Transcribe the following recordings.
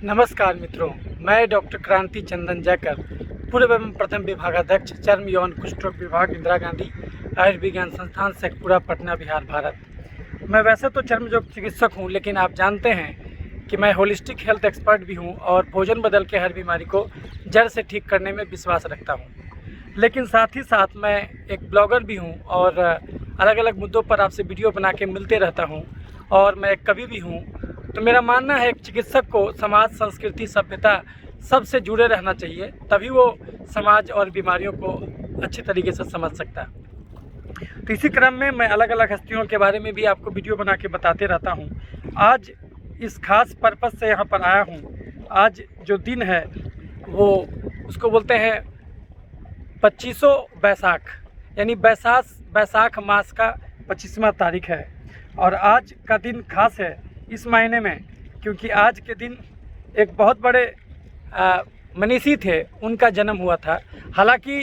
नमस्कार मित्रों, मैं डॉक्टर क्रांति चंदन जयकर, पूर्व एवं प्रथम विभागाध्यक्ष चर्म यौन कुष्ठ रोग विभाग, इंदिरा गांधी आयुर्विज्ञान संस्थान, शेखपुरा, पटना, बिहार, भारत। मैं वैसे तो चर्म रोग चिकित्सक हूं, लेकिन आप जानते हैं कि मैं होलिस्टिक हेल्थ एक्सपर्ट भी हूं और भोजन बदल के हर बीमारी को जड़ से ठीक करने में विश्वास रखता हूं। लेकिन साथ ही साथ मैं एक ब्लॉगर भी हूं और अलग अलग मुद्दों पर आपसे वीडियो बना के मिलते रहता हूं, और मैं एक कवि भी हूं। तो मेरा मानना है एक चिकित्सक को समाज, संस्कृति, सभ्यता सबसे जुड़े रहना चाहिए, तभी वो समाज और बीमारियों को अच्छे तरीके से समझ सकता है। तो इसी क्रम में मैं अलग अलग हस्तियों के बारे में भी आपको वीडियो बना के बताते रहता हूँ। आज इस खास पर्पज़ से यहाँ पर आया हूँ। आज जो दिन है वो उसको बोलते हैं 25 बैसाख, यानी बैसाख मास का 25वां तारीख है। और आज का दिन खास है इस महीने में, क्योंकि आज के दिन एक बहुत बड़े मनीषी थे, उनका जन्म हुआ था। हालांकि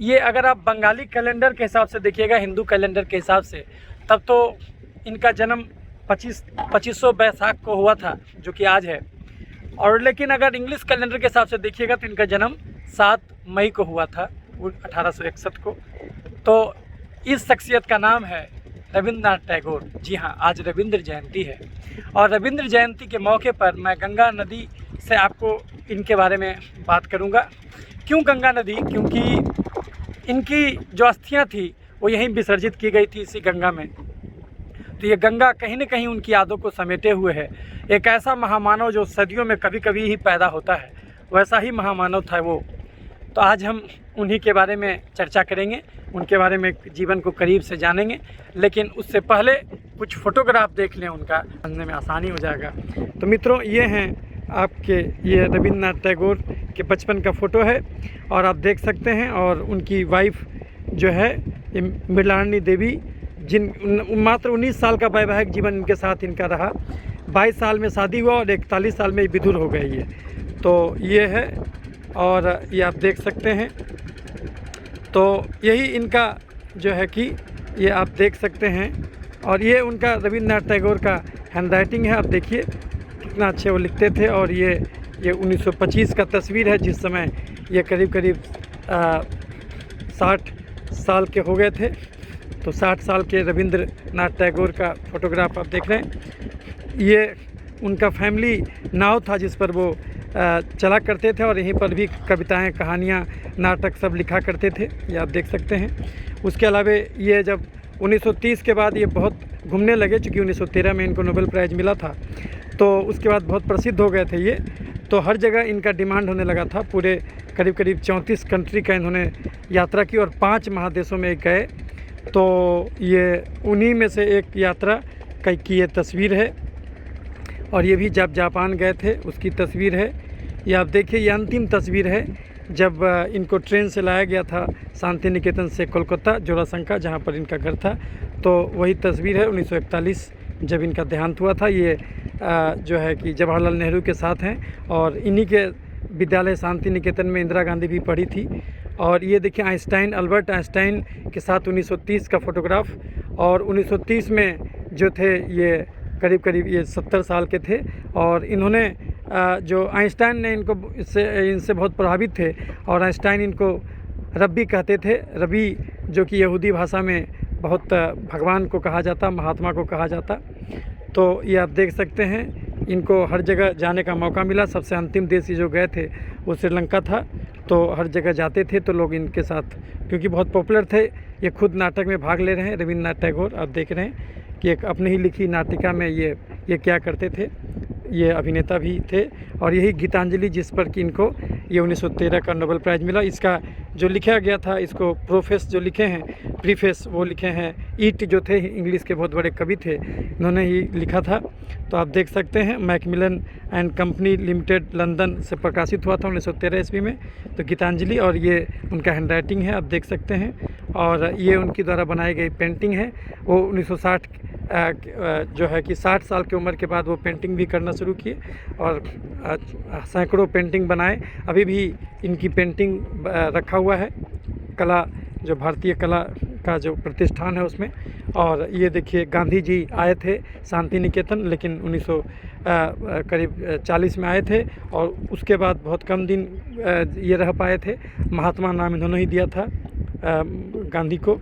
ये अगर आप बंगाली कैलेंडर के हिसाब से देखिएगा, हिंदू कैलेंडर के हिसाब से, तब तो इनका जन्म 25 बैसाख को हुआ था, जो कि आज है। और लेकिन अगर इंग्लिश कैलेंडर के हिसाब से देखिएगा तो इनका जन्म 7 मई को हुआ था, 1861 को। तो इस शख्सियत का नाम है रविंद्रनाथ टैगोर। जी हाँ, आज रविंद्र जयंती है और रविंद्र जयंती के मौके पर मैं गंगा नदी से आपको इनके बारे में बात करूंगा। क्यों गंगा नदी? क्योंकि इनकी जो अस्थियां थी वो यहीं विसर्जित की गई थी, इसी गंगा में। तो ये गंगा कहीं न कहीं उनकी यादों को समेटे हुए है। एक ऐसा महामानव जो सदियों में कभी कभी ही पैदा होता है, वैसा ही महामानव था वो। तो आज हम उन्हीं के बारे में चर्चा करेंगे, उनके बारे में जीवन को करीब से जानेंगे। लेकिन उससे पहले कुछ फ़ोटोग्राफ देख लें, उनका समझने में आसानी हो जाएगा। तो मित्रों, ये हैं आपके, ये रविंद्रनाथ टैगोर के बचपन का फ़ोटो है और आप देख सकते हैं। और उनकी वाइफ जो है ये मृणालिनी देवी, मात्र 19 साल का वैवाहिक जीवन इनके साथ इनका रहा। 22 साल में शादी हुआ और 41 साल में विधुर हो गए ये। तो ये है, और ये आप देख सकते हैं। तो यही इनका जो है कि ये आप देख सकते हैं। और ये उनका रविंद्रनाथ टैगोर का हैंडराइटिंग है, आप देखिए कितना अच्छे वो लिखते थे। और ये 1925 का तस्वीर है, जिस समय ये करीब 60 साल के हो गए थे। तो 60 साल के रविंद्रनाथ टैगोर का फ़ोटोग्राफ आप देख रहे हैं। ये उनका फैमिली नाव था जिस पर वो चला करते थे, और यहीं पर भी कविताएं, कहानियां, नाटक सब लिखा करते थे, ये आप देख सकते हैं। उसके अलावा ये जब 1930 के बाद ये बहुत घूमने लगे, चूँकि 1913 में इनको नोबेल प्राइज़ मिला था, तो उसके बाद बहुत प्रसिद्ध हो गए थे ये। तो हर जगह इनका डिमांड होने लगा था। पूरे करीब 34 कंट्री का इन्होंने यात्रा की और 5 महादेशों में गए। तो ये उन्हीं में से एक यात्रा की ये तस्वीर है। और ये भी जब जापान गए थे उसकी तस्वीर है। ये आप देखिए, ये अंतिम तस्वीर है जब इनको ट्रेन से लाया गया था शांति निकेतन से कोलकाता, जोरासंका, जहाँ पर इनका घर था। तो वही तस्वीर है 1941 जब इनका देहांत हुआ था। ये जो है कि जवाहरलाल नेहरू के साथ हैं, और इन्हीं के विद्यालय शांति निकेतन में इंदिरा गांधी भी पढ़ी थी। और ये देखिए आइंस्टाइन, अल्बर्ट आइंस्टाइन के साथ 1930 का फ़ोटोग्राफ। और 1930 में जो थे ये करीब ये 70 साल के थे। और इन्होंने जो आइंस्टाइन ने इनसे बहुत प्रभावित थे, और आइंस्टाइन इनको रब्बी कहते थे। रबी जो कि यहूदी भाषा में बहुत भगवान को कहा जाता, महात्मा को कहा जाता। तो ये आप देख सकते हैं, इनको हर जगह जाने का मौका मिला। सबसे अंतिम देश जो गए थे वो श्रीलंका था। तो हर जगह जाते थे तो लोग इनके साथ, क्योंकि बहुत पॉपुलर थे, ये खुद नाटक में भाग ले रहे हैं। रविंद्रनाथ टैगोर आप देख रहे हैं कि एक अपनी ही लिखी नाटिका में ये क्या करते थे, ये अभिनेता भी थे। और यही गीतांजलि, जिस पर कि इनको ये 1913 का नोबेल प्राइज़ मिला, इसका जो लिखा गया था, इसको प्रोफेस जो लिखे हैं, प्रीफेस वो लिखे हैं ईट, जो थे इंग्लिश के बहुत बड़े कवि थे, इन्होंने ही लिखा था। तो आप देख सकते हैं, Macmillan and company limited, London से प्रकाशित हुआ था 1913 ईस्वी में, तो गीतांजलि। और ये उनका हैंडराइटिंग है, आप देख सकते हैं। और ये उनकी द्वारा बनाई गई पेंटिंग है। वो 1960 जो है कि 60 साल की उम्र के बाद वो पेंटिंग भी करना शुरू किए, और सैकड़ों पेंटिंग बनाए। अभी भी इनकी पेंटिंग रखा हुआ है। कला, जो भारतीय कला का जो प्रतिष्ठान है उसमें। और ये देखिए गांधी जी आए थे शांति निकेतन, लेकिन 1900 करीब 40 में आए थे और उसके बाद बहुत कम दिन ये रह पाए थे। महात्मा नाम इन्होंने ही दिया था गांधी को,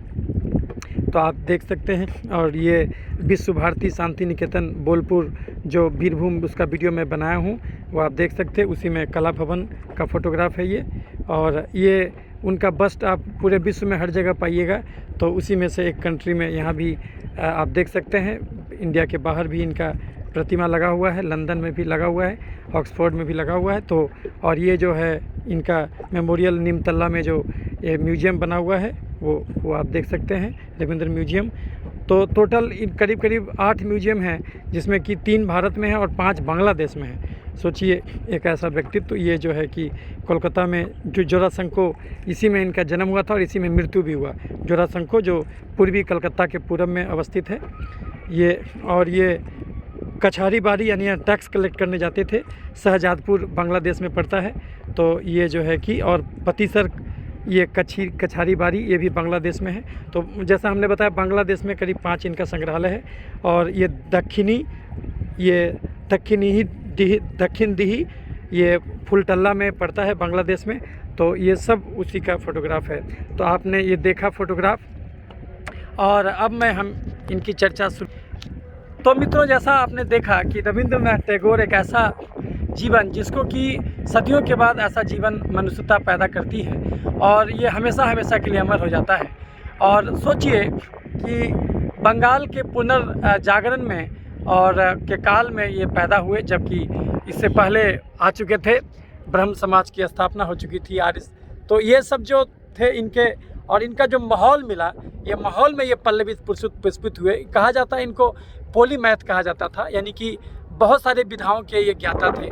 तो आप देख सकते हैं। और ये विश्व भारती शांति निकेतन बोलपुर जो बीरभूम, उसका वीडियो मैं बनाया हूँ, वो आप देख सकते हैं। उसी में कला भवन का फोटोग्राफ है ये। और ये उनका बस्ट आप पूरे विश्व में हर जगह पाइएगा, तो उसी में से एक कंट्री में यहाँ भी आप देख सकते हैं। इंडिया के बाहर भी इनका प्रतिमा लगा हुआ है, लंदन में भी लगा हुआ है, ऑक्सफोर्ड में भी लगा हुआ है। तो और ये जो है इनका मेमोरियल नीमतल्ला में जो ये म्यूजियम बना हुआ है वो आप देख सकते हैं, रविंद्र म्यूजियम। तो टोटल करीब करीब 8 म्यूजियम हैं, जिसमें कि 3 भारत में है और 5 बांग्लादेश में है। सोचिए एक ऐसा व्यक्तित्व। तो ये जो है कि कोलकाता में जो जोरासंको, इसी में इनका जन्म हुआ था और इसी में मृत्यु भी हुआ। जोरासंको जो पूर्वी कलकत्ता के पूरब में अवस्थित है ये। और ये कछारी बारी यानी यहाँ टैक्स कलेक्ट करने जाते थे। शहजादपुर बांग्लादेश में पड़ता है। तो ये जो है कि और पतिसर, ये कछारी बारी, ये भी बांग्लादेश में है। तो जैसा हमने बताया बांग्लादेश में करीब 5 इनका संग्रहालय है। और ये दक्षिण दिही ये फुलटल्ला में पड़ता है बांग्लादेश में। तो ये सब उसी का फ़ोटोग्राफ है। तो आपने ये देखा फ़ोटोग्राफ, और अब हम इनकी चर्चा शुरू। तो मित्रों, जैसा आपने देखा कि रविंद्रनाथ टैगोर एक ऐसा जीवन, जिसको कि सदियों के बाद ऐसा जीवन मनुष्यता पैदा करती है और ये हमेशा हमेशा के लिए अमर हो जाता है। और सोचिए कि बंगाल के पुनर्जागरण में और के काल में ये पैदा हुए, जबकि इससे पहले आ चुके थे, ब्रह्म समाज की स्थापना हो चुकी थी, आर्य। तो ये सब जो थे इनके, और इनका जो माहौल मिला, ये माहौल में ये पल्लवित पुष्पित हुए। कहा जाता है इनको पॉलीमैथ कहा जाता था, यानी कि बहुत सारे विधाओं के ये ज्ञाता थे।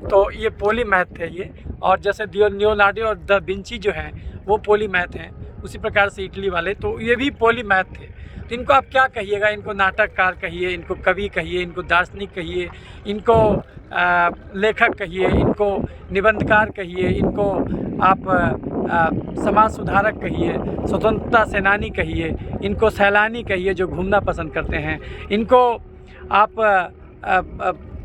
तो ये पॉलीमैथ थे ये। और जैसे लियोनार्डो और दा विंची जो हैं वो पॉलीमैथ हैं, उसी प्रकार से इटली वाले, तो ये भी पॉलीमैथ थे। तो इनको आप क्या कहिएगा? इनको नाटककार कहिए, इनको कवि कहिए, इनको दार्शनिक कहिए, इनको लेखक कहिए, इनको निबंधकार कहिए, इनको आप समाज सुधारक कहिए, स्वतंत्रता सेनानी कहिए, इनको सैलानी कहिए जो घूमना पसंद करते हैं, इनको आप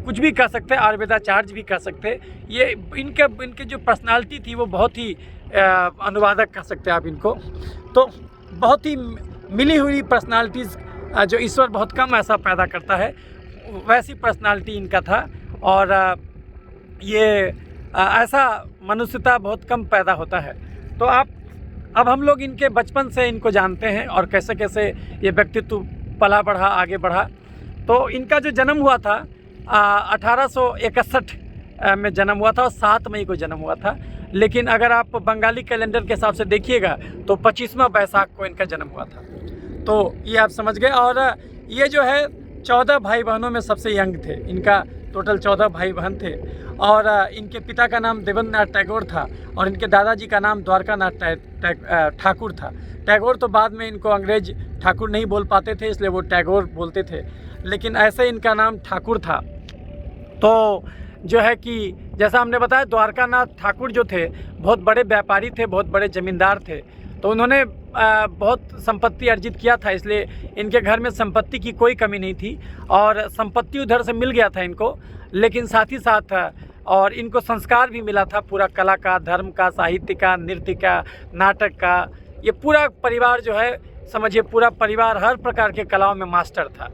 कुछ भी कह सकते हैं, आयुर्वेदाचार्य भी कह सकते हैं। ये इनके जो पर्सनालिटी थी वो बहुत ही अनुवादक कह सकते हैं आप इनको। तो बहुत ही मिली हुई पर्सनालिटीज़ जो ईश्वर बहुत कम ऐसा पैदा करता है, वैसी पर्सनालिटी इनका था। और ये ऐसा मनुष्यता बहुत कम पैदा होता है। तो अब हम लोग इनके बचपन से इनको जानते हैं और कैसे कैसे ये व्यक्तित्व पला बढ़ा, आगे बढ़ा। तो इनका जो जन्म हुआ था 1861 में जन्म हुआ था और 7 मई को जन्म हुआ था। लेकिन अगर आप बंगाली कैलेंडर के हिसाब से देखिएगा तो 25वां बैसाख को इनका जन्म हुआ था। तो ये आप समझ गए। और ये जो है 14 भाई बहनों में सबसे यंग थे। इनका टोटल 14 भाई बहन थे। और इनके पिता का नाम देवेंद्रनाथ टैगोर था और इनके दादाजी का नाम द्वारकानाथ ठाकुर था। टैगोर तो बाद में इनको अंग्रेज ठाकुर नहीं बोल पाते थे, इसलिए वो टैगोर बोलते थे, लेकिन ऐसे इनका नाम ठाकुर था। तो जो है कि जैसा हमने बताया, द्वारकानाथ ठाकुर जो थे बहुत बड़े व्यापारी थे, बहुत बड़े ज़मींदार थे। तो उन्होंने बहुत संपत्ति अर्जित किया था, इसलिए इनके घर में संपत्ति की कोई कमी नहीं थी और संपत्ति उधर से मिल गया था इनको। लेकिन साथ ही साथ और इनको संस्कार भी मिला था पूरा कला का, धर्म का, साहित्य का, नृत्य का, नाटक का। ये पूरा परिवार जो है, समझिए पूरा परिवार हर प्रकार के कलाओं में मास्टर था।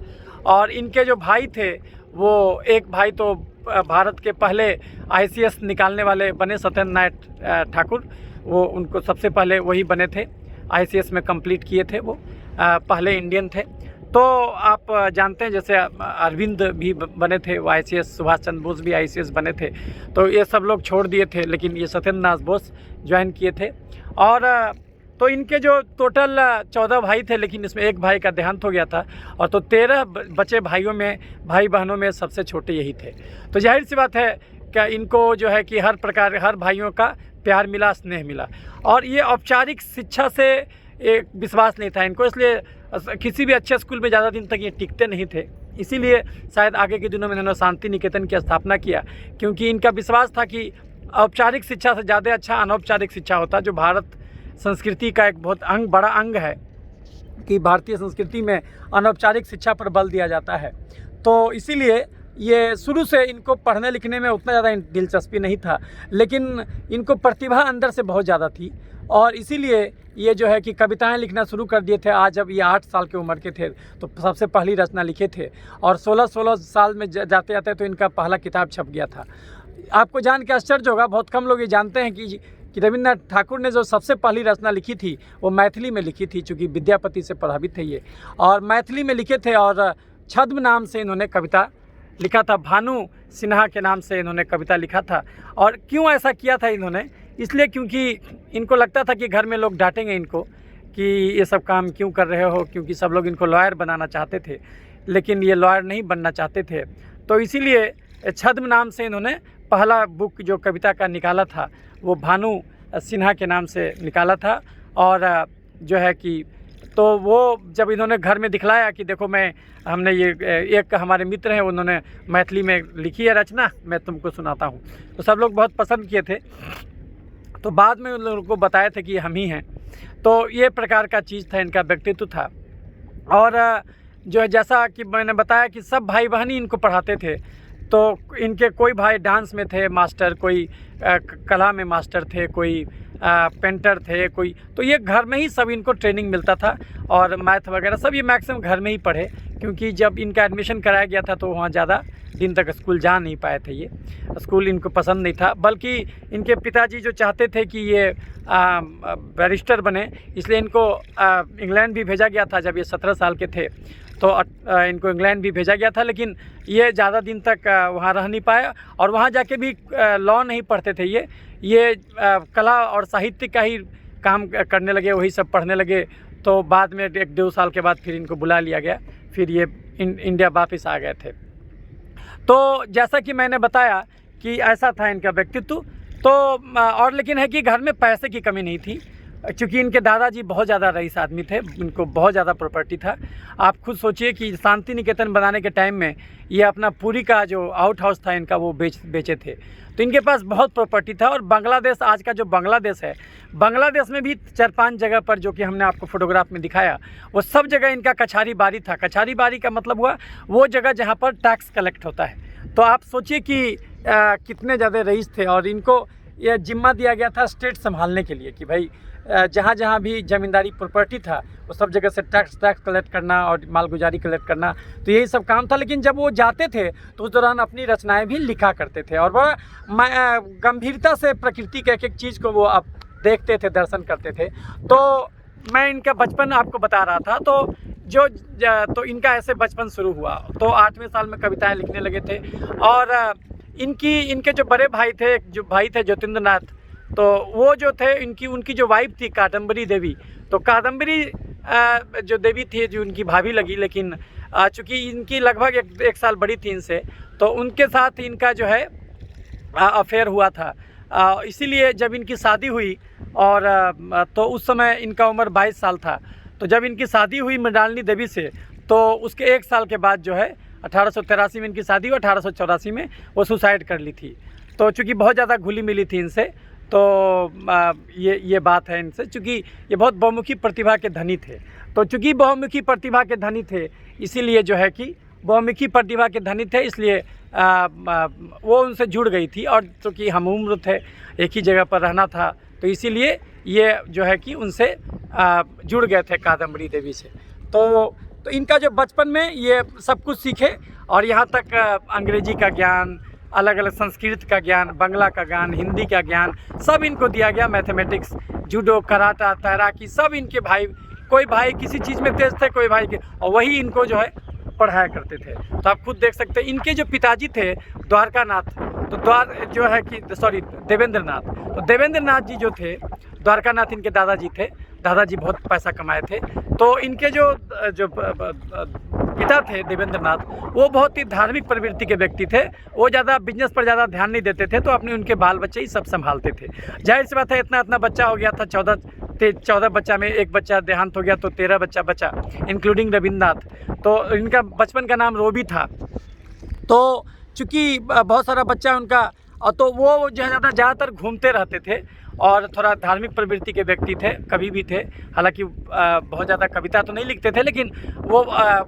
और इनके जो भाई थे, वो एक भाई तो भारत के पहले ICS निकालने वाले बने, सत्येंद्रनाथ ठाकुर, वो उनको सबसे पहले वही बने थे, ICS में कंप्लीट किए थे, वो पहले इंडियन थे। तो आप जानते हैं जैसे अरविंद भी बने थे वो ICS, सुभाष चंद्र बोस भी ICS बने थे। तो ये सब लोग छोड़ दिए थे, लेकिन ये सत्येंद्रनाथ बोस ज्वाइन किए थे। और तो इनके जो टोटल 14 भाई थे, लेकिन इसमें एक भाई का देहांत हो गया था। और तो 13 बचे भाई बहनों में सबसे छोटे यही थे। तो जाहिर सी बात है कि इनको जो है कि हर भाइयों का प्यार मिला, स्नेह मिला। और ये औपचारिक शिक्षा से एक विश्वास नहीं था इनको, इसलिए किसी भी अच्छे स्कूल में ज़्यादा दिन तक ये टिकते नहीं थे। इसीलिए शायद आगे के दिनों में इन्होंने शांति निकेतन की स्थापना किया, क्योंकि इनका विश्वास था कि औपचारिक शिक्षा से ज़्यादा अच्छा अनौपचारिक शिक्षा होता, जो भारत संस्कृति का एक बहुत बड़ा अंग है। कि भारतीय संस्कृति में अनौपचारिक शिक्षा पर बल दिया जाता है। तो इसीलिए ये शुरू से इनको पढ़ने लिखने में उतना ज़्यादा दिलचस्पी नहीं था, लेकिन इनको प्रतिभा अंदर से बहुत ज़्यादा थी और इसीलिए ये जो है कि कविताएं लिखना शुरू कर दिए थे। आज जब ये 8 साल की उम्र के थे तो सबसे पहली रचना लिखे थे और 16 साल में जाते जाते तो इनका पहला किताब छप गया था। आपको जान के आश्चर्य होगा, बहुत कम लोग ये जानते हैं कि रविन्द्रनाथ ठाकुर ने जो सबसे पहली रचना लिखी थी वो मैथिली में लिखी थी, चूँकि विद्यापति से प्रभावित थे ये, और मैथिली में लिखे थे और छद्म नाम से इन्होंने कविता लिखा था। भानु सिन्हा के नाम से इन्होंने कविता लिखा था। और क्यों ऐसा किया था इन्होंने? इसलिए क्योंकि इनको लगता था कि घर में लोग डांटेंगे इनको कि ये सब काम क्यों कर रहे हो, क्योंकि सब लोग इनको लॉयर बनाना चाहते थे, लेकिन ये लॉयर नहीं बनना चाहते थे। तो इसीलिए छद्म नाम से इन्होंने पहला बुक जो कविता का निकाला था वो भानु सिन्हा के नाम से निकाला था। और जो है कि तो वो जब इन्होंने घर में दिखलाया कि देखो हमने ये एक हमारे मित्र हैं उन्होंने मैथिली में लिखी है रचना, मैं तुमको सुनाता हूँ, तो सब लोग बहुत पसंद किए थे। तो बाद में उन लोगों को बताया था कि हम ही हैं। तो ये प्रकार का चीज़ था, इनका व्यक्तित्व था। और जो है जैसा कि मैंने बताया कि सब भाई बहन ही इनको पढ़ाते थे। तो इनके कोई भाई डांस में थे मास्टर, कोई कला में मास्टर थे, कोई पेंटर थे, कोई, तो ये घर में ही सब इनको ट्रेनिंग मिलता था। और मैथ वगैरह सब ये मैक्सिमम घर में ही पढ़े, क्योंकि जब इनका एडमिशन कराया गया था तो वहाँ ज़्यादा दिन तक स्कूल जा नहीं पाए थे। ये स्कूल इनको पसंद नहीं था, बल्कि इनके पिताजी जो चाहते थे कि ये बैरिस्टर बने, इसलिए इनको इंग्लैंड भी भेजा गया था। जब ये 17 साल के थे तो इनको इंग्लैंड भी भेजा गया था, लेकिन ये ज़्यादा दिन तक वहाँ रह नहीं पाए और वहाँ जाके भी लॉ नहीं पढ़ते थे। ये कला और साहित्य का ही काम करने लगे, वही सब पढ़ने लगे। तो बाद में 1-2 साल के बाद फिर इनको बुला लिया गया, फिर ये इंडिया वापस आ गए थे। तो जैसा कि मैंने बताया कि ऐसा था इनका व्यक्तित्व। तो और लेकिन है कि घर में पैसे की कमी नहीं थी, क्योंकि इनके दादाजी बहुत ज़्यादा रईस आदमी थे, इनको बहुत ज़्यादा प्रॉपर्टी था। आप खुद सोचिए कि शांति निकेतन बनाने के टाइम में ये अपना पूरी का जो आउट हाउस था इनका वो बेचे थे। तो इनके पास बहुत प्रॉपर्टी था। और बांग्लादेश, आज का जो बांग्लादेश है, बांग्लादेश में भी 4-5 जगह पर जो कि हमने आपको फोटोग्राफ में दिखाया, वो सब जगह इनका कछारी बारी था। कछारी बारी का मतलब हुआ वो जगह जहाँ पर टैक्स कलेक्ट होता है। तो आप सोचिए कि कितने ज़्यादा रईस थे। और इनको यह जिम्मा दिया गया था स्टेट संभालने के लिए कि भाई जहाँ जहाँ भी ज़मींदारी प्रॉपर्टी था वो सब जगह से टैक्स कलेक्ट करना और मालगुजारी कलेक्ट करना, तो यही सब काम था। लेकिन जब वो जाते थे तो उस दौरान अपनी रचनाएं भी लिखा करते थे और बड़ा गंभीरता से प्रकृति के एक एक चीज़ को वो आप देखते थे, दर्शन करते थे। तो मैं इनका बचपन आपको बता रहा था। तो इनका ऐसे बचपन शुरू हुआ। तो 8वें साल में कविताएँ लिखने लगे थे। और इनके जो बड़े भाई थे, जो भाई थे ज्योतिन्द्रनाथ, तो वो जो थे उनकी जो वाइफ थी कादम्बरी देवी, तो कादम्बरी जो देवी थी जो उनकी भाभी लगी, लेकिन चूँकि इनकी लगभग एक साल बड़ी थी इनसे, तो उनके साथ इनका जो है अफेयर हुआ था। इसीलिए जब इनकी शादी हुई और तो उस समय इनका उम्र 22 साल था। तो जब इनकी शादी हुई मृणालिनी देवी से, तो उसके 1 साल के बाद जो है 1883 में इनकी शादी हुई, 1884 में वो सुसाइड कर ली थी। तो चूँकि बहुत ज़्यादा घुली मिली थी इनसे, तो ये बात है इनसे, चूँकि ये बहुत बहुमुखी प्रतिभा के धनी थे। तो चूँकि बहुमुखी प्रतिभा के धनी थे, इसीलिए जो है कि बहुमुखी प्रतिभा के धनी थे, इसलिए वो उनसे जुड़ गई थी। और चूँकि हम उम्र थे, एक ही जगह पर रहना था, तो इसीलिए ये जो है कि उनसे जुड़ गए थे कादम्बरी देवी से। तो इनका जो बचपन में ये सब कुछ सीखे और यहाँ तक अंग्रेजी का ज्ञान, अलग अलग संस्कृत का ज्ञान, बांग्ला का ज्ञान, हिंदी का ज्ञान सब इनको दिया गया। मैथमेटिक्स, जूडो, कराटा, तैराकी सब इनके भाई, कोई भाई किसी चीज़ में तेज थे, कोई भाई के, और वही इनको जो है पढ़ाया करते थे। तो आप खुद देख सकते हैं। इनके जो पिताजी थे द्वारकानाथ, तो देवेंद्रनाथ, तो देवेंद्रनाथ जी जो थे, द्वारकानाथ इनके दादाजी थे। दादाजी बहुत पैसा कमाए थे। तो इनके जो पिता थे देवेंद्रनाथ, वो बहुत ही धार्मिक प्रवृत्ति के व्यक्ति थे। वो ज़्यादा बिजनेस पर ज़्यादा ध्यान नहीं देते थे, तो अपने उनके बाल बच्चे ही सब संभालते थे। जाहिर सी बात है, इतना बच्चा हो गया था, 14 बच्चा में एक बच्चा देहांत हो गया, तो 13 बच्चा बचा, इंक्लूडिंग रविन्द्रनाथ। तो इनका बचपन का नाम रोबी था। तो चूँकि बहुत सारा बच्चा उनका और तो वो जो है ज़्यादातर घूमते रहते थे और थोड़ा धार्मिक प्रवृत्ति के व्यक्ति थे, कवि भी थे। हालांकि बहुत ज़्यादा कविता तो नहीं लिखते थे, लेकिन वो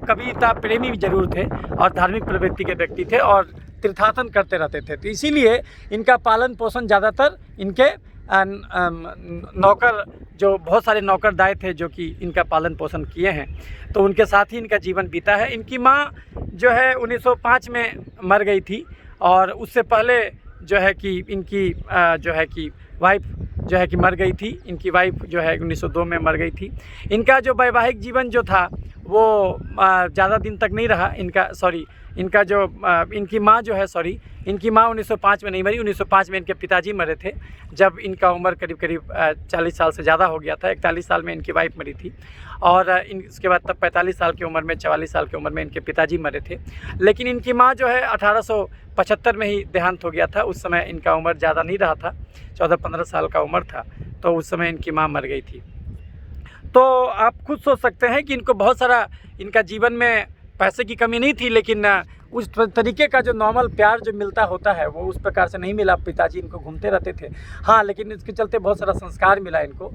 कविता प्रेमी भी जरूर थे और धार्मिक प्रवृत्ति के व्यक्ति थे और तीर्थाटन करते रहते थे। तो इसीलिए इनका पालन पोषण ज़्यादातर इनके नौकर, जो बहुत सारे नौकरदाय थे जो कि इनका पालन पोषण किए हैं, तो उनके साथ ही इनका जीवन बीता है। इनकी माँ जो है 1905 में मर गई थी और उससे पहले जो है कि इनकी जो है कि वाइफ जो है कि मर गई थी। इनकी वाइफ जो है 1902 में मर गई थी। इनका जो वैवाहिक जीवन जो था वो ज़्यादा दिन तक नहीं रहा। इनकी माँ जो है इनकी माँ 1905 में नहीं मरी। 1905 में इनके पिताजी मरे थे जब इनका उम्र करीब 40 साल से ज़्यादा हो गया था। 41 साल में इनकी वाइफ मरी थी और इसके बाद तब 45 साल की उम्र में, 44 साल की उम्र में इनके पिताजी मरे थे। लेकिन इनकी माँ जो है 1875 में ही देहांत हो गया था। उस समय इनका उम्र ज़्यादा नहीं रहा था, 14-15 साल का उम्र था, तो उस समय इनकी माँ मर गई थी। तो आप खुद सोच सकते हैं कि इनको बहुत सारा, इनका जीवन में पैसे की कमी नहीं थी, लेकिन उस तरीके का जो नॉर्मल प्यार जो मिलता होता है वो उस प्रकार से नहीं मिला। पिताजी इनको घूमते रहते थे, हाँ, लेकिन इसके चलते बहुत सारा संस्कार मिला इनको।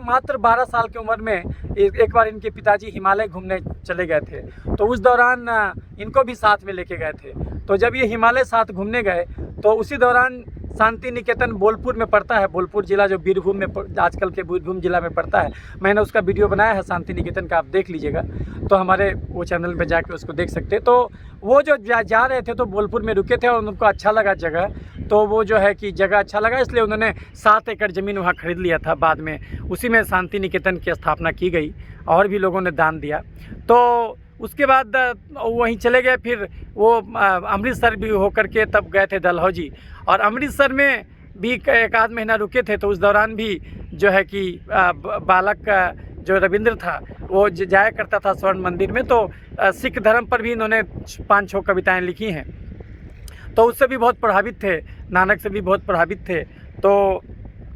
मात्र 12 साल की उम्र में एक बार इनके पिताजी हिमालय घूमने चले गए थे, तो उस दौरान इनको भी साथ में लेके गए थे। तो जब ये हिमालय साथ घूमने गए तो उसी दौरान शांति निकेतन बोलपुर में पड़ता है। बोलपुर जिला जो बीरभूम में, आजकल के बीरभूम जिला में पड़ता है। मैंने उसका वीडियो बनाया है शांति निकेतन का, आप देख लीजिएगा, तो हमारे वो चैनल पे जाके उसको देख सकते हैं। तो वो जो जा रहे थे तो बोलपुर में रुके थे और उनको अच्छा लगा जगह, तो वो जो है कि जगह अच्छा लगा, इसलिए उन्होंने 7 एकड़ ज़मीन वहाँ खरीद लिया था। बाद में उसी में शांति निकेतन की स्थापना की गई और भी लोगों ने दान दिया। तो उसके बाद वहीं चले गए। फिर वो अमृतसर भी होकर के तब गए थे डलहौजी, और अमृतसर में भी 1 आध महीना रुके थे। तो उस दौरान भी जो है कि बालक जो रविंद्र था वो जाया करता था स्वर्ण मंदिर में, तो सिख धर्म पर भी इन्होंने 5-6 कविताएं लिखी हैं। तो उससे भी बहुत प्रभावित थे, नानक से भी बहुत प्रभावित थे। तो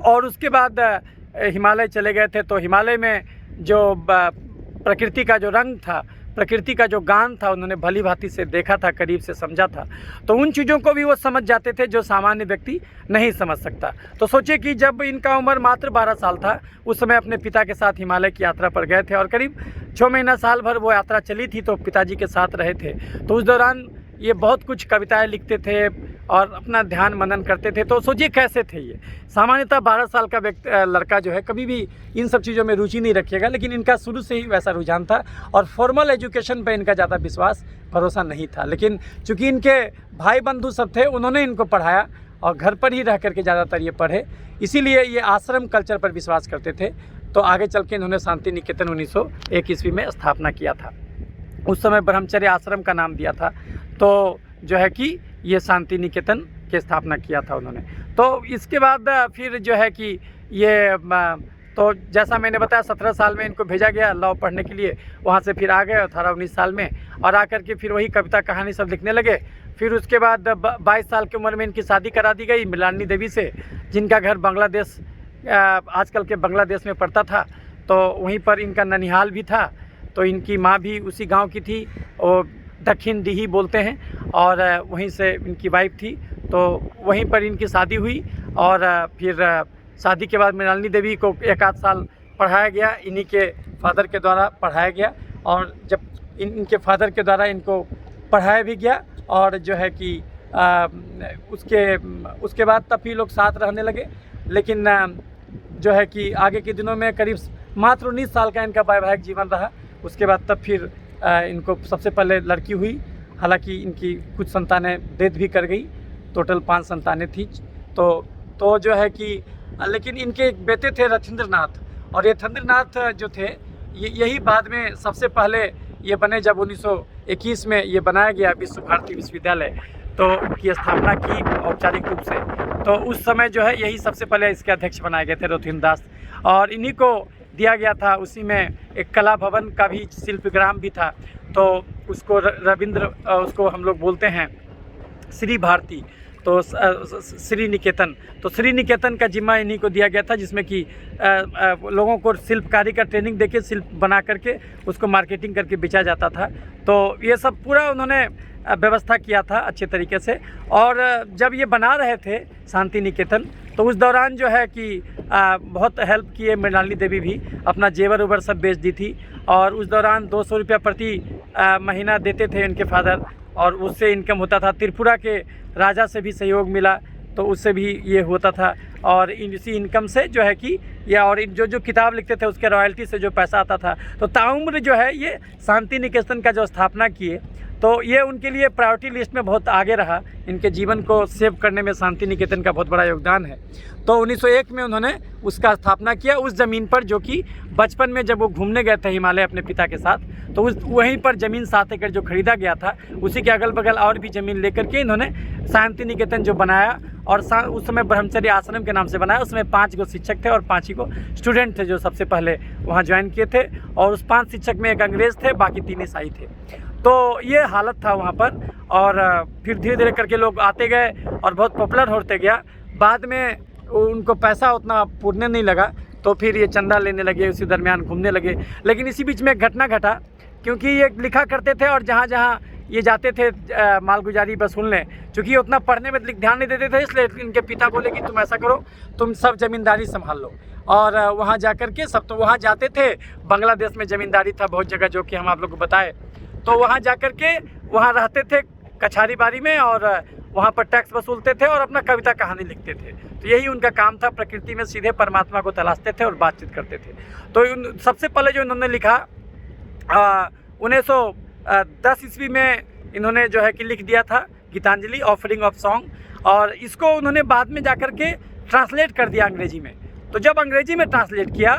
और उसके बाद हिमालय चले गए थे। तो हिमालय में जो प्रकृति का जो रंग था, प्रकृति का जो गान था, उन्होंने भली भांति से देखा था, करीब से समझा था। तो उन चीज़ों को भी वो समझ जाते थे जो सामान्य व्यक्ति नहीं समझ सकता। तो सोचिए कि जब इनका उम्र मात्र 12 साल था, उस समय अपने पिता के साथ हिमालय की यात्रा पर गए थे और करीब 6 महीना साल भर वो यात्रा चली थी, तो पिताजी के साथ रहे थे। तो उस दौरान ये बहुत कुछ कविताएं लिखते थे और अपना ध्यान मनन करते थे। तो सोचिए कैसे थे ये। सामान्यतः 12 साल का लड़का जो है कभी भी इन सब चीज़ों में रुचि नहीं रखिएगा, लेकिन इनका शुरू से ही वैसा रुझान था और फॉर्मल एजुकेशन पे इनका ज़्यादा विश्वास भरोसा नहीं था। लेकिन चूँकि इनके भाई बंधु सब थे, उन्होंने इनको पढ़ाया और घर पर ही रह करके ज़्यादातर ये पढ़े, इसीलिए ये आश्रम कल्चर पर विश्वास करते थे। तो आगे चल के इन्होंने शांति निकेतन 1901 ईस्वी में स्थापना किया था। उस समय ब्रह्मचर्य आश्रम का नाम दिया था। तो जो है कि ये शांति निकेतन की स्थापना किया था उन्होंने। तो इसके बाद फिर जो है कि ये तो जैसा मैंने बताया 17 साल में इनको भेजा गया लॉ पढ़ने के लिए। वहाँ से फिर आ गए 18-19 साल में और आकर के फिर वही कविता कहानी सब लिखने लगे। फिर उसके बाद 22 साल की उम्र में इनकी शादी करा दी गई मृणालिनी देवी से, जिनका घर बांग्लादेश, आजकल के बांग्लादेश में पड़ता था। तो वहीं पर इनका ननिहाल भी था। तो इनकी माँ भी उसी गाँव की थी, वो दक्षिण डीही बोलते हैं, और वहीं से इनकी वाइफ थी। तो वहीं पर इनकी शादी हुई और फिर शादी के बाद मृणालिनी देवी को 1 आध साल पढ़ाया गया, इन्हीं के फादर के द्वारा पढ़ाया गया। और जब इनके फादर के द्वारा इनको पढ़ाया भी गया और जो है कि उसके बाद तब भी लोग साथ रहने लगे। लेकिन जो है कि आगे के दिनों में करीब मात्र 19 साल का इनका वैवाहिक जीवन रहा। उसके बाद तब फिर इनको सबसे पहले लड़की हुई। हालांकि इनकी कुछ संतानें डेथ भी कर गई, टोटल 5 संतानें थी। तो जो है कि लेकिन इनके एक बेटे थे रथिंद्रनाथ, और ये रथिंद्रनाथ जो थे यही बाद में सबसे पहले ये बने जब 1921 में ये बनाया गया विश्व भारती विश्वविद्यालय, तो की स्थापना की औपचारिक रूप से। तो उस समय जो है यही सबसे पहले इसके अध्यक्ष बनाए गए थे रथिंद्रनाथ, और इन्हीं को दिया गया था। उसी में एक कला भवन का भी शिल्पग्राम भी था। तो उसको रविंद्र, उसको हम लोग बोलते हैं श्री भारती। तो श्री निकेतन, तो श्री निकेतन का जिम्मा इन्हीं को दिया गया था, जिसमें कि लोगों को शिल्पकारी का ट्रेनिंग देके शिल्प बना करके उसको मार्केटिंग करके बेचा जाता था। तो ये सब पूरा उन्होंने व्यवस्था किया था अच्छे तरीके से। और जब ये बना रहे थे शांति निकेतन, तो उस दौरान जो है कि बहुत हेल्प किए मृणालिनी देवी भी, अपना जेवर उवर सब बेच दी थी। और उस दौरान 200 रुपया प्रति महीना देते थे इनके फादर, और उससे इनकम होता था। त्रिपुरा के राजा से भी सहयोग मिला, तो उससे भी ये होता था। और इसी इनकम से जो है कि या और जो किताब लिखते थे उसके रॉयल्टी से जो पैसा आता था। तो ताउम्र जो है ये शांति निकेतन का जो स्थापना किए, तो ये उनके लिए प्रायोरिटी लिस्ट में बहुत आगे रहा। इनके जीवन को सेव करने में शांति निकेतन का बहुत बड़ा योगदान है। तो 1901 में उन्होंने उसका स्थापना किया उस ज़मीन पर, जो कि बचपन में जब वो घूमने गए थे हिमालय अपने पिता के साथ, तो उस वहीं पर ज़मीन 7 एकड़ जो खरीदा गया था, उसी के अगल बगल और भी ज़मीन लेकर के इन्होंने शांति निकेतन जो बनाया। और उस समय ब्रह्मचर्य आश्रम के नाम से बनाया। उसमें 5 गो शिक्षक थे और 5 ही को स्टूडेंट थे जो सबसे पहले वहाँ ज्वाइन किए थे। और उस 5 शिक्षक में एक अंग्रेज़ थे, बाकी 3 ईसाई थे। तो ये हालत था वहाँ पर। और फिर धीरे धीरे करके लोग आते गए और बहुत पॉपुलर होते गया। बाद में उनको पैसा उतना पुरने नहीं लगा, तो फिर ये चंदा लेने लगे, उसी दरमियान घूमने लगे। लेकिन इसी बीच में एक घटना घटा, क्योंकि ये लिखा करते थे और जहाँ जहाँ ये जाते थे मालगुजारी वसूलने, चूँकि ये उतना पढ़ने में ध्यान नहीं देते थे, इसलिए इनके पिता बोले कि तुम ऐसा करो, तुम सब ज़मींदारी संभाल लो। और वहाँ जा कर के सब, तो वहाँ जाते थे। बांग्लादेश में ज़मींदारी था बहुत जगह, जो कि हम आप लोग को बताए। तो वहाँ जा कर के वहाँ रहते थे कछारी बाड़ी में, और वहाँ पर टैक्स वसूलते थे और अपना कविता कहानी लिखते थे। तो यही उनका काम था, प्रकृति में सीधे परमात्मा को तलाशते थे और बातचीत करते थे। तो सबसे पहले जो इन्होंने लिखा 1910 ईस्वी में इन्होंने जो है कि लिख दिया था गीतांजलि, ऑफरिंग ऑफ सॉन्ग। और इसको उन्होंने बाद में जाकर के ट्रांसलेट कर दिया अंग्रेजी में। तो जब अंग्रेजी में ट्रांसलेट किया,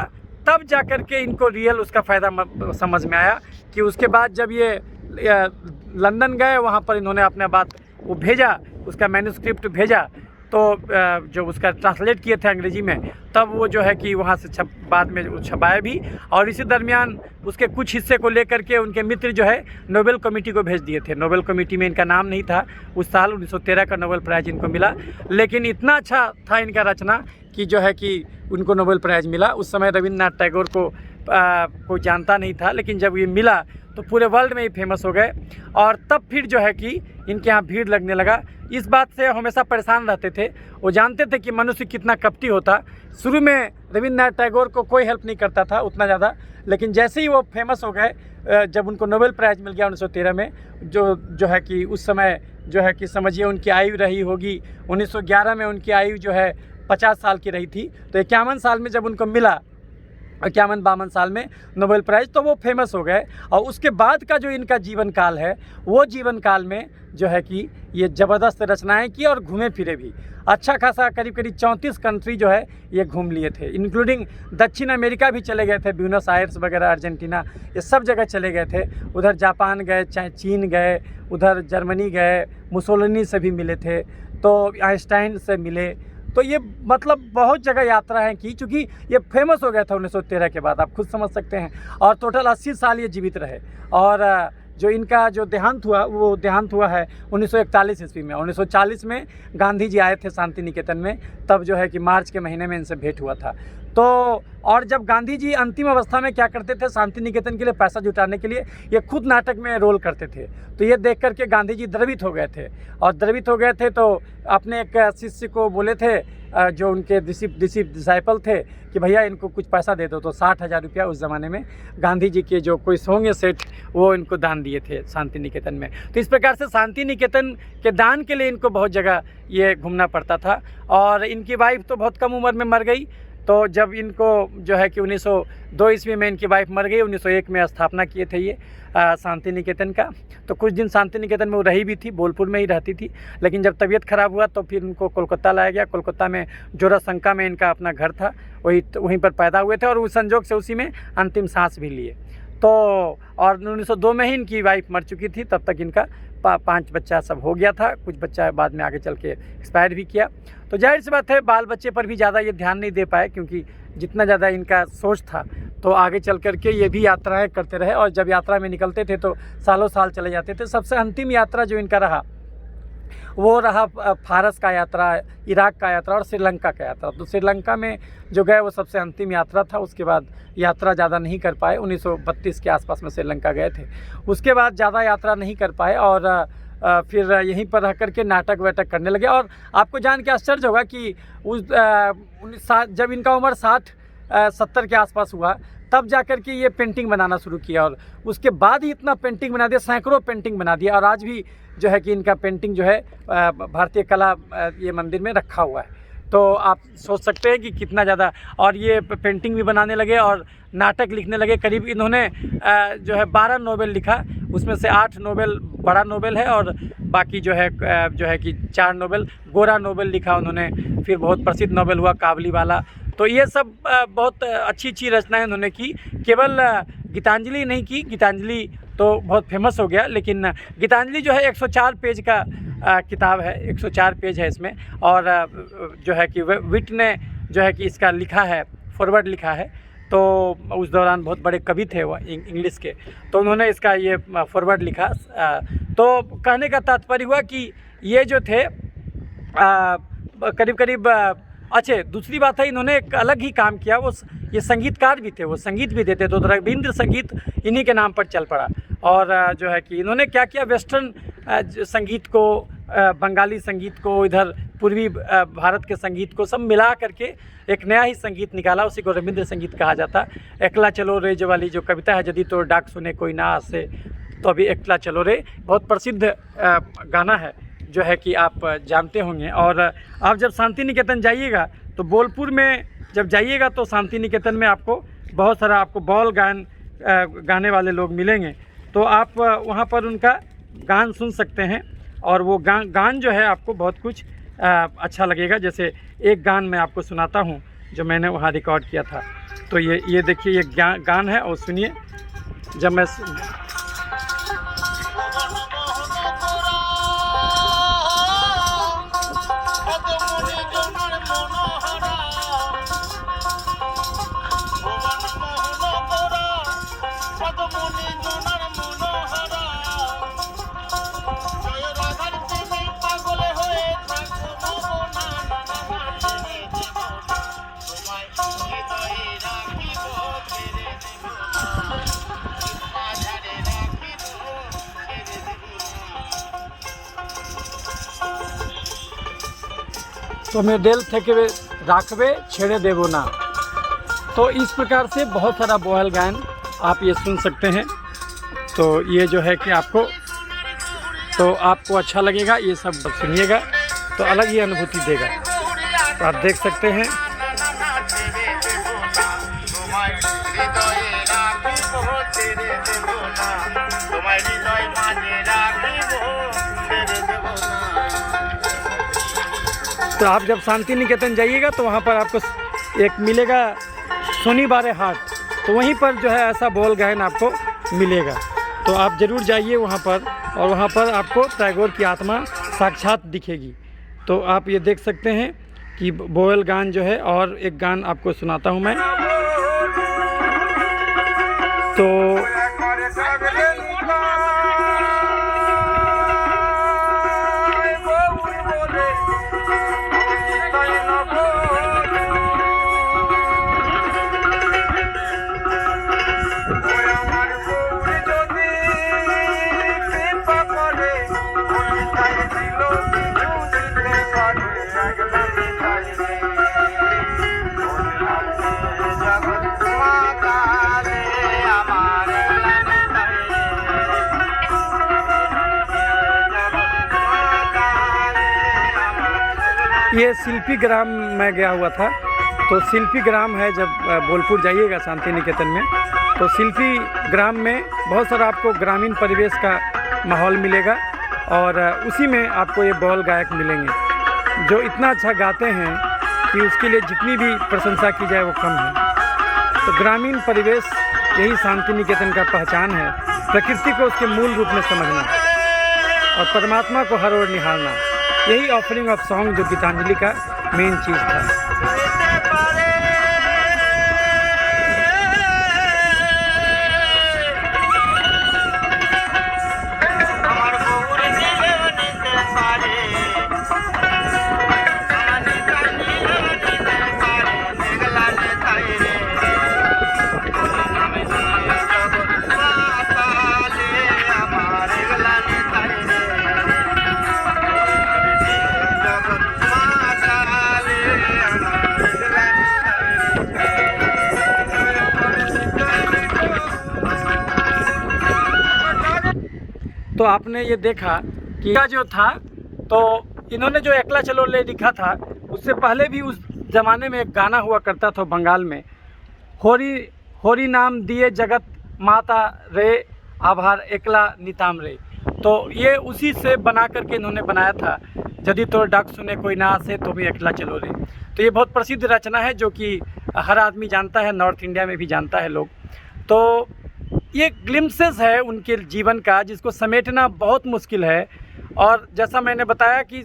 तब जाकर के इनको रियल उसका फ़ायदा समझ में आया। कि उसके बाद जब ये लंदन गए, वहाँ पर इन्होंने अपना बात वो भेजा, उसका मैन्युस्क्रिप्ट भेजा, तो जो उसका ट्रांसलेट किए थे अंग्रेजी में, तब वो जो है कि वहाँ से बाद में छपाया भी। और इसी दरमियान उसके कुछ हिस्से को लेकर के उनके मित्र जो है नोबेल कमेटी को भेज दिए थे। नोबेल कमेटी में इनका नाम नहीं था। उस साल 1913 का नोबेल प्राइज़ इनको मिला। लेकिन इतना अच्छा था इनका रचना कि जो है कि उनको नोबेल प्राइज़ मिला। उस समय रविन्द्रनाथ टैगोर को कोई जानता नहीं था, लेकिन जब ये मिला तो पूरे वर्ल्ड में ही फेमस हो गए। और तब फिर जो है कि इनके यहाँ भीड़ लगने लगा। इस बात से हमेशा परेशान रहते थे। वो जानते थे कि मनुष्य कितना कपटी होता। शुरू में रविन्द्रनाथ टैगोर को कोई हेल्प नहीं करता था उतना ज़्यादा, लेकिन जैसे ही वो फेमस हो गए, जब उनको नोबेल प्राइज़ मिल गया 1913 में, जो है कि उस समय जो है कि समझिए उनकी आयु रही होगी, 1911 में उनकी आयु जो है 50 साल की रही थी। तो 51 साल में जब उनको मिला, 51-52 साल में नोबेल प्राइज़, तो वो फेमस हो गए। और उसके बाद का जो इनका जीवन काल है, वो जीवन काल में जो है कि ये ज़बरदस्त रचनाएं की और घूमे फिरे भी। अच्छा खासा करीब 34 कंट्री जो है ये घूम लिए थे, इंक्लूडिंग दक्षिण अमेरिका भी चले गए थे, ब्यूनस आयर्स वगैरह, अर्जेंटीना, ये सब जगह चले गए थे। उधर जापान गए, चीन गए, उधर जर्मनी गए, मुसोलिनी से भी मिले थे, तो आइंस्टाइन से मिले। तो ये मतलब बहुत जगह यात्रा है की, चूँकि ये फेमस हो गया था 1913 के बाद, आप खुद समझ सकते हैं। और टोटल 80 साल ये जीवित रहे। और जो इनका जो देहांत हुआ, वो देहांत हुआ है 1941 ईस्वी में। 1940 में गांधी जी आए थे शांति निकेतन में, तब जो है कि मार्च के महीने में इनसे भेंट हुआ था। तो और जब गांधी जी अंतिम अवस्था में क्या करते थे, शांति निकेतन के लिए पैसा जुटाने के लिए ये खुद नाटक में रोल करते थे। तो ये देख करके गांधी जी द्रवित हो गए थे। और द्रवित हो गए थे तो अपने एक शिष्य को बोले थे, जो उनके डिसाइपल थे, कि भैया इनको कुछ पैसा दे दो। तो 60,000 रुपया उस ज़माने में गांधी जी के जो कोई होंगे सेठ, वो इनको दान दिए थे शांति निकेतन में। तो इस प्रकार से शांति निकेतन के दान के लिए इनको बहुत जगह ये घूमना पड़ता था। और इनकी वाइफ तो बहुत कम उम्र में मर गई। तो जब इनको जो है कि 1902 ईस्वी में इनकी वाइफ मर गई, 1901 में स्थापना किए थे ये शांति निकेतन का। तो कुछ दिन शांति निकेतन में वो रही भी थी, बोलपुर में ही रहती थी। लेकिन जब तबीयत ख़राब हुआ तो फिर उनको कोलकाता लाया गया। कोलकाता में जोरासंका में इनका अपना घर था, वहीं पर पैदा हुए थे और उस संजोग से उसी में अंतिम सांस भी लिए। तो और 1902 में ही इनकी वाइफ मर चुकी थी। तब तक इनका 5 बच्चा सब हो गया था। कुछ बच्चा बाद में आगे चल के एक्सपायर भी किया। तो जाहिर सी बात है बाल बच्चे पर भी ज़्यादा ये ध्यान नहीं दे पाए, क्योंकि जितना ज़्यादा इनका सोच था, तो आगे चल कर के ये भी यात्राएं करते रहे। और जब यात्रा में निकलते थे तो सालों साल चले जाते थे। सबसे अंतिम यात्रा जो इनका रहा वो रहा फारस का यात्रा, इराक का यात्रा और श्रीलंका का यात्रा। तो श्रीलंका में जो गए वो सबसे अंतिम यात्रा था। उसके बाद यात्रा ज़्यादा नहीं कर पाए, 1932 के आसपास में श्रीलंका गए थे। उसके बाद ज़्यादा यात्रा नहीं कर पाए और फिर यहीं पर रह कर के नाटक वाटक करने लगे। और आपको जान के आश्चर्य होगा कि जब इनका उम्र 60-70 के आसपास हुआ तब जाकर के ये पेंटिंग बनाना शुरू किया, और उसके बाद ही इतना पेंटिंग बना दिया, सैकड़ों पेंटिंग बना दिया। और आज भी जो है कि इनका पेंटिंग जो है भारतीय कला ये मंदिर में रखा हुआ है। तो आप सोच सकते हैं कि कितना ज़्यादा, और ये पेंटिंग भी बनाने लगे और नाटक लिखने लगे। करीब इन्होंने जो है 12 नोवेल लिखा, उसमें से 8 नोवेल बड़ा नोवेल है और बाकी जो है कि 4 नोवेल गोरा नोवेल लिखा उन्होंने। फिर बहुत प्रसिद्ध नोवेल हुआ काबली वाला। तो ये सब बहुत अच्छी रचनाएं उन्होंने की। केवल गीतांजलि नहीं की, गीतांजलि तो बहुत फेमस हो गया, लेकिन गीतांजलि जो है 104 पेज का किताब है, 104 पेज है इसमें। और जो है कि विट ने जो है कि इसका लिखा है, फॉरवर्ड लिखा है। तो उस दौरान बहुत बड़े कवि थे वो इंग्लिश के, तो उन्होंने इसका ये फॉरवर्ड लिखा। तो कहने का तात्पर्य हुआ कि ये जो थे करीब अच्छे। दूसरी बात है, इन्होंने एक अलग ही काम किया। वो ये संगीतकार भी थे, वो संगीत भी देते। तो रविंद्र संगीत इन्हीं के नाम पर चल पड़ा। और जो है कि इन्होंने क्या किया, वेस्टर्न संगीत को, बंगाली संगीत को, इधर पूर्वी भारत के संगीत को सब मिला करके एक नया ही संगीत निकाला। उसी को रविंद्र संगीत कहा जाता। एकला चलो रे जो वाली जो कविता है, यदि तो डाक सुने कोई ना आसे, तो अभी एकला चलो रे बहुत प्रसिद्ध गाना है जो है कि आप जानते होंगे। और आप जब शांति निकेतन जाइएगा तो बोलपुर में जब जाइएगा तो शांति निकेतन में आपको बहुत सारा आपको बॉल गान गाने वाले लोग मिलेंगे। तो आप वहाँ पर उनका गान सुन सकते हैं। और वो गान जो है आपको बहुत कुछ अच्छा लगेगा। जैसे एक गान मैं आपको सुनाता हूँ जो मैंने वहाँ रिकॉर्ड किया था। तो ये देखिए, ये गान है और सुनिए। जब मैं तुम्हें दिल थके राखवे छेड़े देवो ना। तो इस प्रकार से बहुत सारा बोहल गायन आप ये सुन सकते हैं। तो ये जो है कि आपको अच्छा लगेगा, ये सब सुनिएगा तो अलग ही अनुभूति देगा। तो आप देख सकते हैं। तो आप जब शांति निकेतन जाइएगा तो वहाँ पर आपको एक मिलेगा सोनी बारे हाट, तो वहीं पर जो है ऐसा बोल गायन आपको मिलेगा। तो आप ज़रूर जाइए वहाँ पर, और वहाँ पर आपको टैगोर की आत्मा साक्षात दिखेगी। तो आप ये देख सकते हैं कि बोल गान जो है। और एक गान आपको सुनाता हूँ मैं। तो ये शिल्पी ग्राम में गया हुआ था। तो शिल्पी ग्राम है, जब बोलपुर जाइएगा शांति निकेतन में तो शिल्पी ग्राम में बहुत सारा आपको ग्रामीण परिवेश का माहौल मिलेगा। और उसी में आपको ये बॉल गायक मिलेंगे जो इतना अच्छा गाते हैं कि उसके लिए जितनी भी प्रशंसा की जाए वो कम है। तो ग्रामीण परिवेश यही शांति निकेतन का पहचान है। प्रकृति को उसके मूल रूप में समझना और परमात्मा को हर ओर निहारना, यही ऑफरिंग ऑफ सॉन्ग जो गीतांजलि का मेन चीज़ था। तो आपने ये देखा कि यह जो था, तो इन्होंने जो एकला चलो रे लिखा था, उससे पहले भी उस ज़माने में एक गाना हुआ करता था बंगाल में, होरी होरी नाम दिए जगत माता रे आभार एकला निताम रे। तो ये उसी से बना करके इन्होंने बनाया था, यदि तो डाक सुने कोई ना आसे तो भी एकला चलो रे। तो ये बहुत प्रसिद्ध रचना है जो कि हर आदमी जानता है, नॉर्थ इंडिया में भी जानता है लोग। तो ये ग्लिम्पसेस है उनके जीवन का, जिसको समेटना बहुत मुश्किल है। और जैसा मैंने बताया कि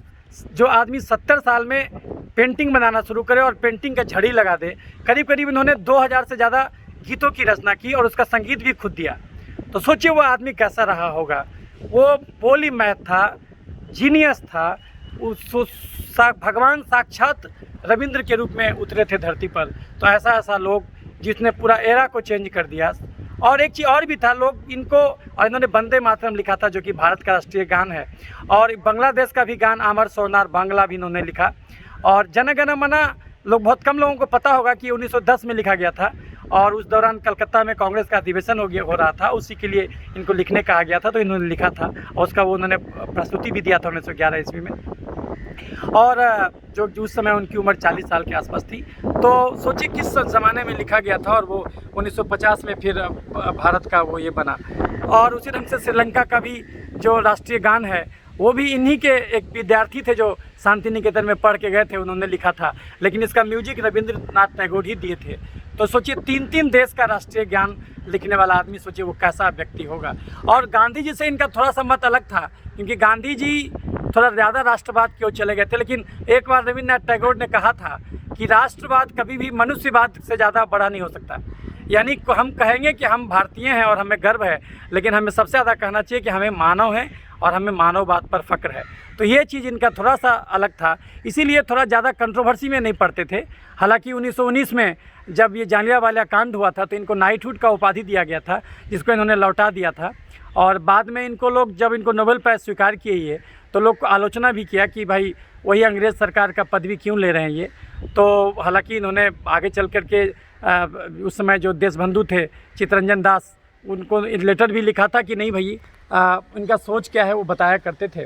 जो आदमी 70 साल में पेंटिंग बनाना शुरू करे और पेंटिंग का झड़ी लगा दे, करीब करीब इन्होंने 2000 से ज़्यादा गीतों की रचना की और उसका संगीत भी खुद दिया। तो सोचिए वो आदमी कैसा रहा होगा। वो पॉलीमैथ था, जीनियस था, भगवान साक्षात रविंद्र के रूप में उतरे थे धरती पर। तो ऐसा लोग जिसने पूरा एरा को चेंज कर दिया। और एक चीज़ और भी था, लोग इनको, और इन्होंने वंदे मातरम लिखा था जो कि भारत का राष्ट्रीय गान है, और बांग्लादेश का भी गान आमर सोनार बांग्ला भी इन्होंने लिखा। और जन गण मन लोग, बहुत कम लोगों को पता होगा कि 1910 में लिखा गया था, और उस दौरान कलकत्ता में कांग्रेस का अधिवेशन हो रहा था, उसी के लिए इनको लिखने कहा गया था, तो इन्होंने लिखा था और उसका वो उन्होंने प्रस्तुति भी दिया था 1911 ईस्वी में। और जो उस समय उनकी उम्र 40 साल के आसपास थी। तो सोचिए किस ज़माने में लिखा गया था, और वो 1950 में फिर भारत का वो ये बना। और उसी ढंग से श्रीलंका का भी जो राष्ट्रीय गान है, वो भी इन्हीं के एक विद्यार्थी थे जो शांति निकेतन में पढ़ के गए थे, उन्होंने लिखा था, लेकिन इसका म्यूजिक रविंद्रनाथ टैगोर ही दिए थे। तो सोचिए 3 देश का राष्ट्रीय गान लिखने वाला आदमी, सोचिए वो कैसा व्यक्ति होगा। और गांधी जी से इनका थोड़ा सा मत अलग था, क्योंकि गांधी जी थोड़ा ज़्यादा राष्ट्रवाद की ओर चले गए थे। लेकिन एक बार रविंद्रनाथ टैगोर ने कहा था कि राष्ट्रवाद कभी भी मनुष्यवाद से ज़्यादा बड़ा नहीं हो सकता। यानी हम कहेंगे कि हम भारतीय हैं और हमें गर्व है, लेकिन हमें सबसे ज़्यादा कहना चाहिए कि हमें मानव हैं और हमें मानववाद पर फ़ख्र है। तो ये चीज़ इनका थोड़ा सा अलग था, इसीलिए थोड़ा ज़्यादा कंट्रोवर्सी में नहीं पड़ते थे। हालांकि 1919 में जब ये जालियांवाला कांड हुआ था, तो इनको नाइटहुड का उपाधि दिया गया था, जिसको इन्होंने लौटा दिया था। और बाद में इनको लोग, जब इनको नोबेल प्राइज़ स्वीकार किए ये, तो लोग को आलोचना भी किया कि भाई वही अंग्रेज़ सरकार का पदवी क्यों ले रहे हैं ये। तो हालांकि इन्होंने आगे चल कर के उस समय जो देशबंधु थे चित्तरंजन दास, उनको लेटर भी लिखा था कि नहीं भाई इनका सोच क्या है वो बताया करते थे।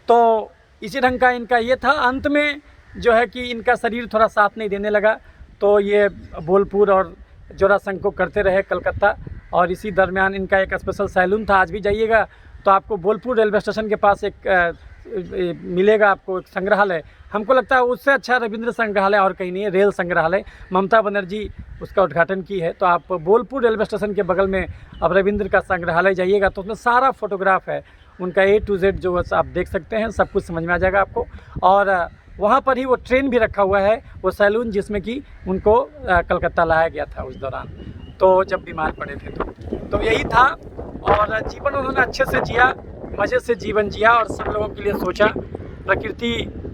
तो इसी ढंग का इनका ये था। अंत में जो है कि इनका शरीर थोड़ा साथ नहीं देने लगा, तो ये बोलपुर और जोरासंग को करते रहे कलकत्ता। और इसी दरमियान इनका एक स्पेशल सैलून था, आज भी जाइएगा तो आपको बोलपुर रेलवे स्टेशन के पास एक मिलेगा आपको एक संग्रहालय। हमको लगता है उससे अच्छा रविंद्र संग्रहालय और कहीं नहीं है, रेल संग्रहालय। ममता बनर्जी उसका उद्घाटन की है। तो आप बोलपुर रेलवे स्टेशन के बगल में अब रविंद्र का संग्रहालय जाइएगा, तो उसमें सारा फोटोग्राफ है उनका A to Z, जो आप देख सकते हैं, सब कुछ समझ में आ जाएगा आपको। और वहाँ पर ही वो ट्रेन भी रखा हुआ है, वो सैलून, जिसमें कि उनको कलकत्ता लाया गया था उस दौरान, तो जब बीमार पड़े थे। तो यही था। और जीवन उन्होंने अच्छे से जिया, मज़े से जीवन जिया और सब लोगों के लिए सोचा। प्रकृति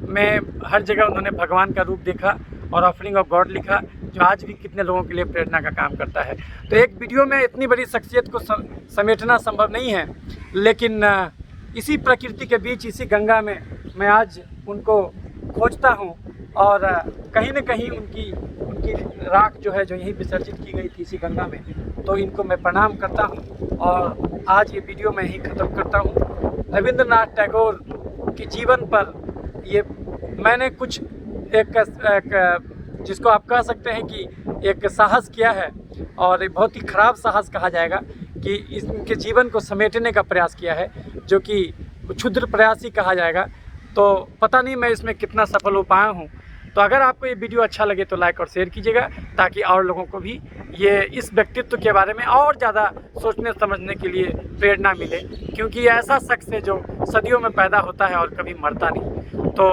में हर जगह उन्होंने भगवान का रूप देखा और ऑफरिंग ऑफ गॉड लिखा, जो आज भी कितने लोगों के लिए प्रेरणा का काम करता है। तो एक वीडियो में इतनी बड़ी शख्सियत को समेटना संभव नहीं है, लेकिन इसी प्रकृति के बीच, इसी गंगा में मैं आज उनको खोजता हूँ। और कहीं न कहीं उनकी राख जो है, जो यहीं विसर्जित की गई थी इसी गंगा में, तो इनको मैं प्रणाम करता हूँ। और आज ये वीडियो मैं यहीं ख़त्म करता हूँ। रविंद्रनाथ टैगोर के जीवन पर ये मैंने कुछ एक जिसको आप कह सकते हैं कि एक साहस किया है, और एक बहुत ही ख़राब साहस कहा जाएगा कि इनके जीवन को समेटने का प्रयास किया है, जो कि क्षुद्र प्रयास ही कहा जाएगा। तो पता नहीं मैं इसमें कितना सफल हो पाया हूँ। तो अगर आपको ये वीडियो अच्छा लगे तो लाइक और शेयर कीजिएगा, ताकि और लोगों को भी ये इस व्यक्तित्व के बारे में और ज़्यादा सोचने समझने के लिए प्रेरणा मिले, क्योंकि ये ऐसा शख्स है जो सदियों में पैदा होता है और कभी मरता नहीं। तो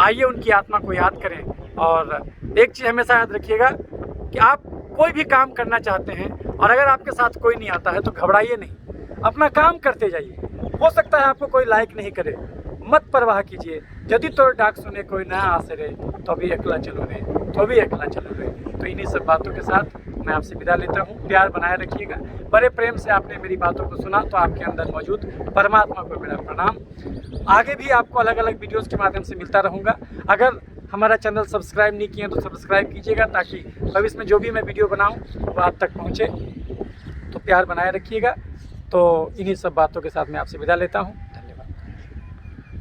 आइए उनकी आत्मा को याद करें। और एक चीज़ हमेशा याद रखिएगा कि आप कोई भी काम करना चाहते हैं और अगर आपके साथ कोई नहीं आता है तो घबराइए नहीं, अपना काम करते जाइए। हो सकता है आपको कोई लाइक नहीं करे, मत परवाह कीजिए। यदि तो डाक सुने कोई ना आसे रे, तो भी अकेला चलो रे, तो भी अकेला चलो रे। तो इन्हीं सब बातों के साथ मैं आपसे विदा लेता हूँ। प्यार बनाए रखिएगा। बड़े प्रेम से आपने मेरी बातों को सुना, तो आपके अंदर मौजूद परमात्मा को मेरा प्रणाम। आगे भी आपको अलग अलग वीडियोज़ के माध्यम से मिलता रहूँगा। अगर हमारा चैनल सब्सक्राइब नहीं किए तो सब्सक्राइब कीजिएगा, ताकि भविष्य में जो भी मैं वीडियो बनाऊँ वो आप तक पहुँचे। तो प्यार बनाए रखिएगा। तो इन्हीं सब बातों के साथ मैं आपसे विदा लेता हूँ।